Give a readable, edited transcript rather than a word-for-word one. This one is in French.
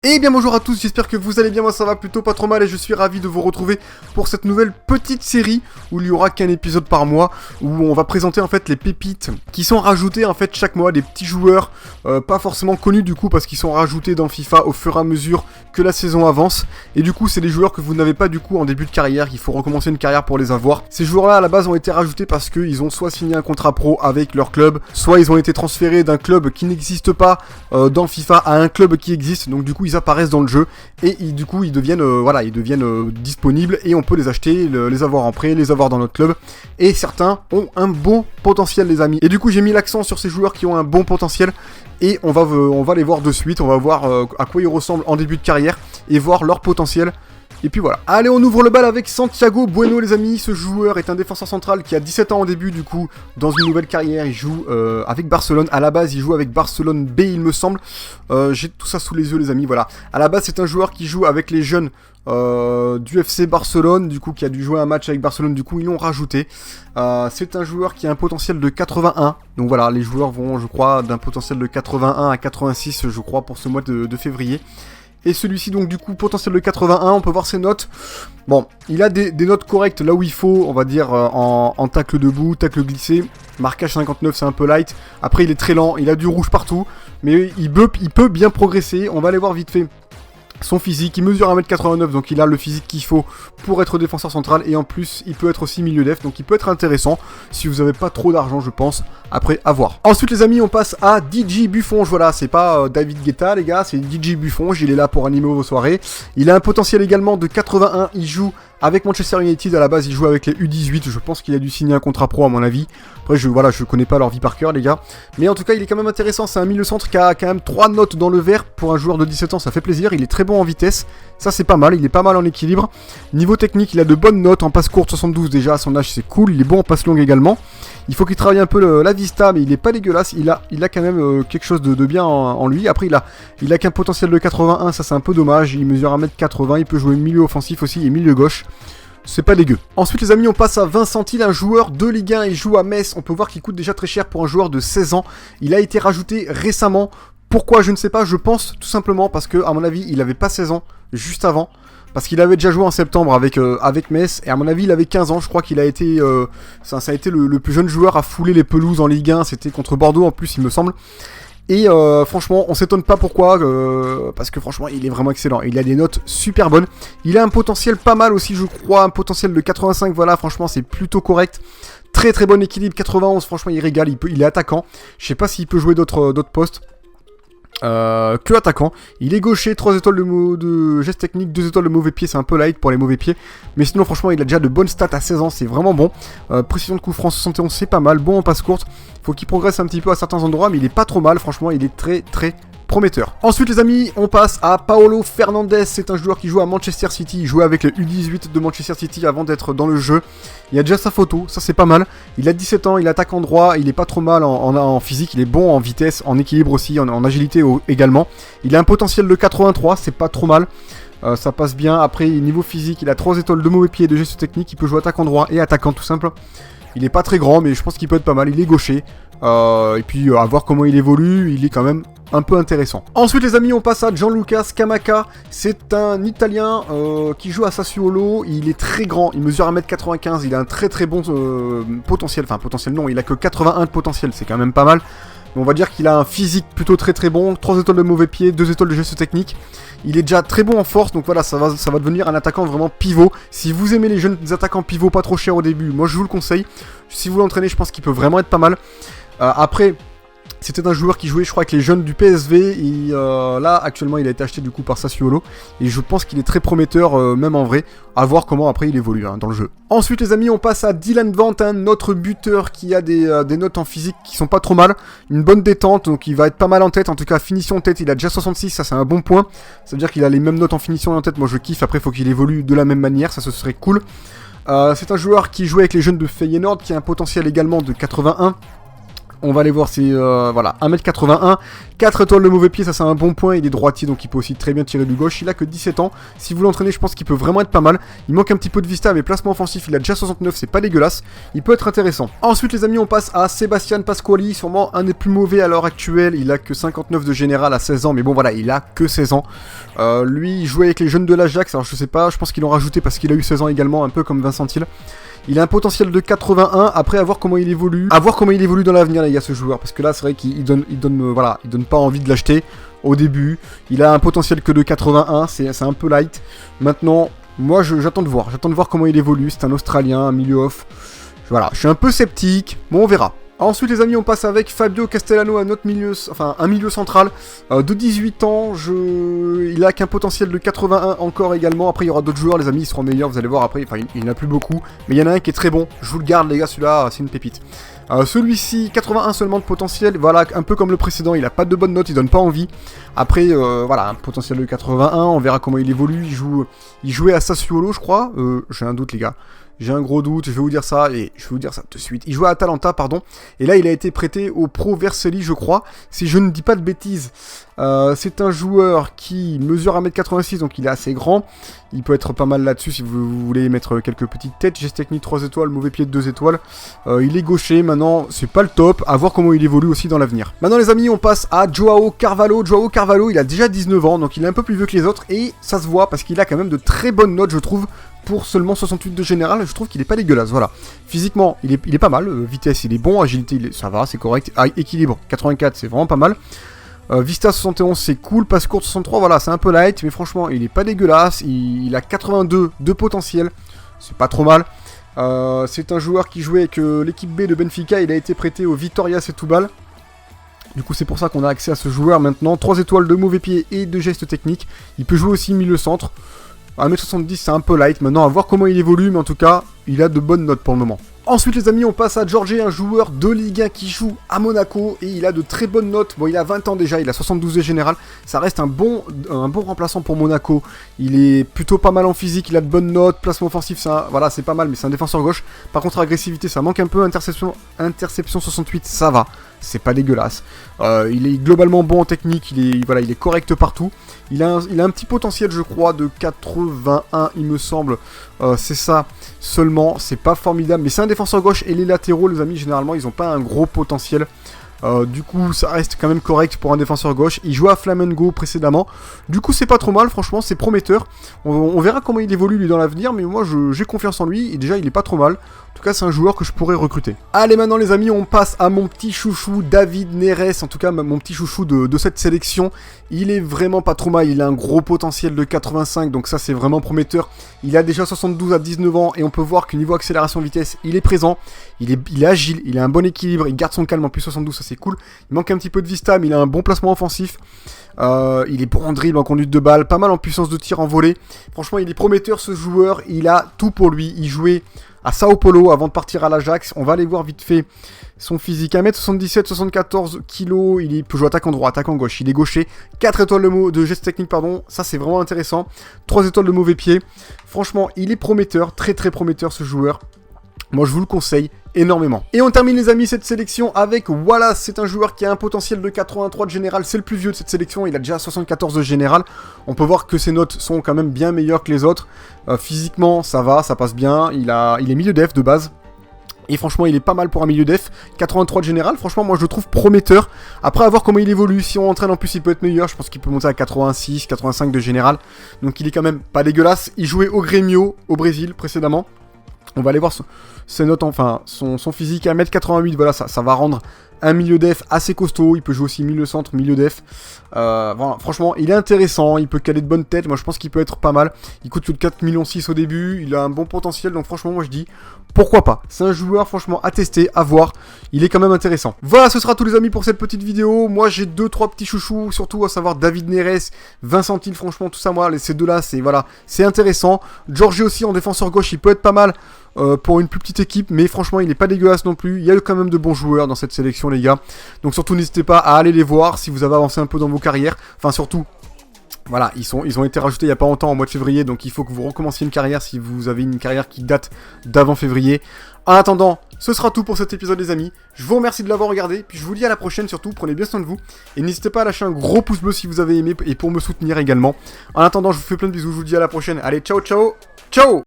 Et bien bonjour à tous, j'espère que vous allez bien, moi ça va plutôt pas trop mal et je suis ravi de vous retrouver pour cette nouvelle petite série où il y aura qu'un épisode par mois, où on va présenter en fait les pépites qui sont rajoutées en fait chaque mois, des petits joueurs pas forcément connus du coup parce qu'ils sont rajoutés dans FIFA au fur et à mesure que la saison avance, et du coup c'est des joueurs que vous n'avez pas du coup en début de carrière, il faut recommencer une carrière pour les avoir. Ces joueurs là à la base ont été rajoutés parce qu'ils ont soit signé un contrat pro avec leur club, soit ils ont été transférés d'un club qui n'existe pas dans FIFA à un club qui existe, donc du coup ils apparaissent dans le jeu et du coup ils deviennent disponibles et on peut les acheter, les avoir en prêt, les avoir dans notre club, et certains ont un bon potentiel les amis. Et du coup j'ai mis l'accent sur ces joueurs qui ont un bon potentiel et on va les voir de suite, on va voir à quoi ils ressemblent en début de carrière et voir leur potentiel. Et puis voilà. Allez, on ouvre le bal avec Santiago Bueno les amis. Ce joueur est un défenseur central qui a 17 ans au début du coup, dans une nouvelle carrière. Il joue avec Barcelone. À la base il joue avec Barcelone B il me semble. J'ai tout ça sous les yeux les amis, voilà. À la base c'est un joueur qui joue avec les jeunes du FC Barcelone, du coup qui a dû jouer un match avec Barcelone, du coup ils l'ont rajouté. C'est un joueur qui a un potentiel de 81. Donc voilà, les joueurs vont je crois d'un potentiel de 81 à 86 je crois pour ce mois de février. Et celui-ci donc du coup potentiel de 81, on peut voir ses notes. Bon, il a des notes correctes là où il faut, on va dire en tacle debout, tacle glissé. Marquage 59 c'est un peu light. Après il est très lent, il a du rouge partout. Mais il peut bien progresser, on va aller voir vite fait son physique. Il mesure 1m89 donc il a le physique qu'il faut pour être défenseur central, et en plus il peut être aussi milieu def, donc il peut être intéressant si vous avez pas trop d'argent je pense, après à voir. Ensuite les amis on passe à DJ Buffon, voilà c'est pas David Guetta les gars, c'est DJ Buffon, il est là pour animer vos soirées. Il a un potentiel également de 81, il joue avec Manchester United, à la base il joue avec les U18, je pense qu'il a dû signer un contrat pro à mon avis. Après je connais pas leur vie par cœur les gars, mais en tout cas il est quand même intéressant, c'est un milieu centre qui a quand même 3 notes dans le vert pour un joueur de 17 ans, ça fait plaisir, il est très bon en vitesse, ça c'est pas mal, il est pas mal en équilibre. Niveau technique il a de bonnes notes, en passe courte 72 déjà à son âge c'est cool, il est bon en passe longue également. Il faut qu'il travaille un peu la vista, mais il est pas dégueulasse, il a quand même quelque chose de bien en lui. Après il a qu'un potentiel de 81, ça c'est un peu dommage, il mesure 1m80, il peut jouer milieu offensif aussi et milieu gauche. C'est pas dégueu. Ensuite les amis on passe à Vincent Till, un joueur de Ligue 1, il joue à Metz, on peut voir qu'il coûte déjà très cher pour un joueur de 16 ans. Il a été rajouté récemment, pourquoi je ne sais pas, je pense tout simplement parce que à mon avis il avait pas 16 ans juste avant. Parce qu'il avait déjà joué en septembre avec Metz, et à mon avis il avait 15 ans, je crois qu'il a été ça a été le plus jeune joueur à fouler les pelouses en Ligue 1, c'était contre Bordeaux en plus il me semble. Et franchement on s'étonne pas pourquoi, parce que franchement il est vraiment excellent, il a des notes super bonnes, il a un potentiel pas mal aussi je crois, un potentiel de 85, voilà franchement c'est plutôt correct. Très très bon équilibre, 91 franchement il régale, il est attaquant, je sais pas s'il peut jouer d'autres postes. Que attaquant, il est gaucher, 3 étoiles de geste technique, 2 étoiles de mauvais pied, c'est un peu light pour les mauvais pieds, mais sinon franchement il a déjà de bonnes stats à 16 ans, c'est vraiment bon. Précision de coup franc 71 c'est pas mal, bon en passe courte, faut qu'il progresse un petit peu à certains endroits, mais il est pas trop mal, franchement il est très très prometteur. Ensuite les amis, on passe à Paulo Fernandes, c'est un joueur qui joue à Manchester City, il jouait avec le U18 de Manchester City avant d'être dans le jeu. Il y a déjà sa photo, ça c'est pas mal. Il a 17 ans, il attaque en droit, il est pas trop mal en physique, il est bon en vitesse, en équilibre aussi, en agilité également. Il a un potentiel de 83, c'est pas trop mal. Ça passe bien. Après niveau physique, il a 3 étoiles de mauvais pied et de gestes techniques, il peut jouer attaquant droit et attaquant tout simple. Il est pas très grand mais je pense qu'il peut être pas mal, il est gaucher. Et puis à voir comment il évolue, il est quand même un peu intéressant. Ensuite les amis on passe à Gianluca Scamacca, c'est un Italien qui joue à Sassuolo, il est très grand, il mesure 1m95, il a un très très bon potentiel, enfin potentiel non, il a que 81 de potentiel, c'est quand même pas mal. Mais on va dire qu'il a un physique plutôt très très bon, 3 étoiles de mauvais pied, 2 étoiles de geste technique. Il est déjà très bon en force, donc voilà, ça va devenir un attaquant vraiment pivot. Si vous aimez les jeunes attaquants pivots pas trop chers au début, moi je vous le conseille. Si vous l'entraînez, je pense qu'il peut vraiment être pas mal. Après, c'était un joueur qui jouait je crois avec les jeunes du PSV, et là actuellement il a été acheté du coup par Sassuolo, et je pense qu'il est très prometteur même en vrai, à voir comment après il évolue dans le jeu. Ensuite les amis on passe à Dylan Vant, un autre buteur qui a des notes en physique qui sont pas trop mal, une bonne détente, donc il va être pas mal en tête, en tout cas finition en tête il a déjà 66, ça c'est un bon point, ça veut dire qu'il a les mêmes notes en finition et en tête, moi je kiffe, après il faut qu'il évolue de la même manière, ça ce serait cool. C'est un joueur qui jouait avec les jeunes de Feyenoord, qui a un potentiel également de 81. On va aller voir, c'est voilà, 1m81, 4 étoiles de mauvais pied, ça c'est un bon point, il est droitier donc il peut aussi très bien tirer du gauche, il a que 17 ans, si vous l'entraînez je pense qu'il peut vraiment être pas mal, il manque un petit peu de vista mais placement offensif il a déjà 69, c'est pas dégueulasse, il peut être intéressant. Ensuite les amis on passe à Sébastien Pasquali, sûrement un des plus mauvais à l'heure actuelle, il a que 59 de général à 16 ans, mais bon voilà, il a que 16 ans. Lui il jouait avec les jeunes de l'Ajax, alors je sais pas, je pense qu'ils l'ont rajouté parce qu'il a eu 16 ans également, un peu comme Vincent Thiel. Il a un potentiel de 81, après à voir comment il évolue. À voir comment il évolue dans l'avenir les gars ce joueur, parce que là c'est vrai qu'il donne pas envie de l'acheter au début. Il a un potentiel que de 81, c'est un peu light. Maintenant, moi j'attends de voir comment il évolue, c'est un Australien, un milieu off. Voilà, je suis un peu sceptique, bon on verra. Ensuite les amis on passe avec Fabio Castellano, un milieu central de 18 ans, il a qu'un potentiel de 81 encore également, après il y aura d'autres joueurs les amis, ils seront meilleurs, vous allez voir après, enfin il n'y en a plus beaucoup, mais il y en a un qui est très bon, je vous le garde les gars, celui-là c'est une pépite. Celui-ci, 81 seulement de potentiel, voilà, un peu comme le précédent, il a pas de bonnes notes, il donne pas envie. Après, voilà, un potentiel de 81, on verra comment il évolue, il jouait à Sassuolo je crois, j'ai un doute les gars. J'ai un gros doute, je vais vous dire ça, et je vais vous dire ça tout de suite. Il jouait à Atalanta, pardon, et là il a été prêté au Pro Vercelli, je crois, si je ne dis pas de bêtises. C'est un joueur qui mesure 1m86, donc il est assez grand. Il peut être pas mal là-dessus si vous voulez mettre quelques petites têtes. Geste technique 3 étoiles, mauvais pied de 2 étoiles. Il est gaucher, maintenant c'est pas le top, à voir comment il évolue aussi dans l'avenir. Maintenant les amis, on passe à Joao Carvalho. Joao Carvalho, il a déjà 19 ans, donc il est un peu plus vieux que les autres, et ça se voit parce qu'il a quand même de très bonnes notes, je trouve. Pour seulement 68 de général, je trouve qu'il est pas dégueulasse, voilà. Physiquement, il est pas mal, vitesse il est bon, agilité ça va, c'est correct, équilibre 84 c'est vraiment pas mal. Vista 71 c'est cool, passe courte 63, voilà c'est un peu light, mais franchement il est pas dégueulasse, il a 82 de potentiel, c'est pas trop mal. C'est un joueur qui jouait avec l'équipe B de Benfica, il a été prêté au Vitória Setúbal. Du coup c'est pour ça qu'on a accès à ce joueur maintenant, 3 étoiles de mauvais pied et de gestes techniques, il peut jouer aussi milieu centre. 1m70 c'est un peu light, maintenant à voir comment il évolue, mais en tout cas, il a de bonnes notes pour le moment. Ensuite les amis, on passe à Jorge, un joueur de Ligue 1 qui joue à Monaco, et il a de très bonnes notes, bon il a 20 ans déjà, il a 72 de général, ça reste un bon remplaçant pour Monaco, il est plutôt pas mal en physique, il a de bonnes notes, placement offensif, voilà c'est pas mal, mais c'est un défenseur gauche, par contre agressivité ça manque un peu, interception 68 ça va, c'est pas dégueulasse, il est globalement bon en technique, il est correct partout, il a un petit potentiel je crois de 81 il me semble, c'est ça seulement, c'est pas formidable, mais c'est un défenseur gauche et les latéraux les amis généralement ils ont pas un gros potentiel. Du coup ça reste quand même correct pour un défenseur gauche, il jouait à Flamengo précédemment, du coup c'est pas trop mal, franchement c'est prometteur, on verra comment il évolue lui dans l'avenir, mais moi j'ai confiance en lui, et déjà il est pas trop mal, en tout cas c'est un joueur que je pourrais recruter. Allez maintenant les amis, on passe à mon petit chouchou David Neres, en tout cas mon petit chouchou de cette sélection, il est vraiment pas trop mal, il a un gros potentiel de 85, donc ça c'est vraiment prometteur, il a déjà 72 à 19 ans, et on peut voir que niveau accélération vitesse, il est présent, il est agile, il a un bon équilibre, il garde son calme en plus 72, ça c'est cool, il manque un petit peu de vista, mais il a un bon placement offensif, il est bon en dribble, en conduite de balle, pas mal en puissance de tir en volée, franchement il est prometteur ce joueur, il a tout pour lui, il jouait à Sao Paulo avant de partir à l'Ajax, on va aller voir vite fait son physique, 1m77, 74 kg, il peut jouer attaquant droit, attaquant gauche, il est gaucher, 4 étoiles de geste technique, pardon, ça c'est vraiment intéressant, 3 étoiles de mauvais pied, franchement il est prometteur, très très prometteur ce joueur. Moi je vous le conseille énormément. Et on termine les amis cette sélection avec Wallace, c'est un joueur qui a un potentiel de 83 de général, c'est le plus vieux de cette sélection, il a déjà 74 de général, on peut voir que ses notes sont quand même bien meilleures que les autres, physiquement ça va, ça passe bien, il est milieu def de base, et franchement il est pas mal pour un milieu def, 83 de général, franchement moi je le trouve prometteur, après à voir comment il évolue, si on entraîne en plus il peut être meilleur, je pense qu'il peut monter à 86, 85 de général, donc il est quand même pas dégueulasse, il jouait au Grêmio, au Brésil précédemment. On va aller voir ses notes, enfin son physique à 1m88, voilà, ça va rendre un milieu def assez costaud, il peut jouer aussi milieu centre, milieu def. Voilà, franchement, il est intéressant, il peut caler de bonnes têtes, moi je pense qu'il peut être pas mal. Il coûte que 4,6 millions au début, il a un bon potentiel, donc franchement moi je dis pourquoi pas. C'est un joueur franchement à tester, à voir, il est quand même intéressant. Voilà, ce sera tout les amis pour cette petite vidéo. Moi j'ai 2-3 petits chouchous, surtout à savoir David Neres, Vincent Thiel, franchement tout ça, moi ces deux-là, c'est intéressant. Jorge aussi en défenseur gauche, il peut être pas mal. Pour une plus petite équipe, mais franchement il est pas dégueulasse non plus, il y a quand même de bons joueurs dans cette sélection les gars, donc surtout n'hésitez pas à aller les voir si vous avez avancé un peu dans vos carrières, enfin surtout Voilà, ils ont été rajoutés il y a pas longtemps, en mois de février, donc il faut que vous recommenciez une carrière si vous avez une carrière qui date d'avant février. En attendant, ce sera tout pour cet épisode les amis. Je vous remercie de l'avoir regardé, puis je vous dis à la prochaine surtout, prenez bien soin de vous. Et n'hésitez pas à lâcher un gros pouce bleu si vous avez aimé, et pour me soutenir également. En attendant, je vous fais plein de bisous, je vous dis à la prochaine. Allez, ciao ciao, ciao.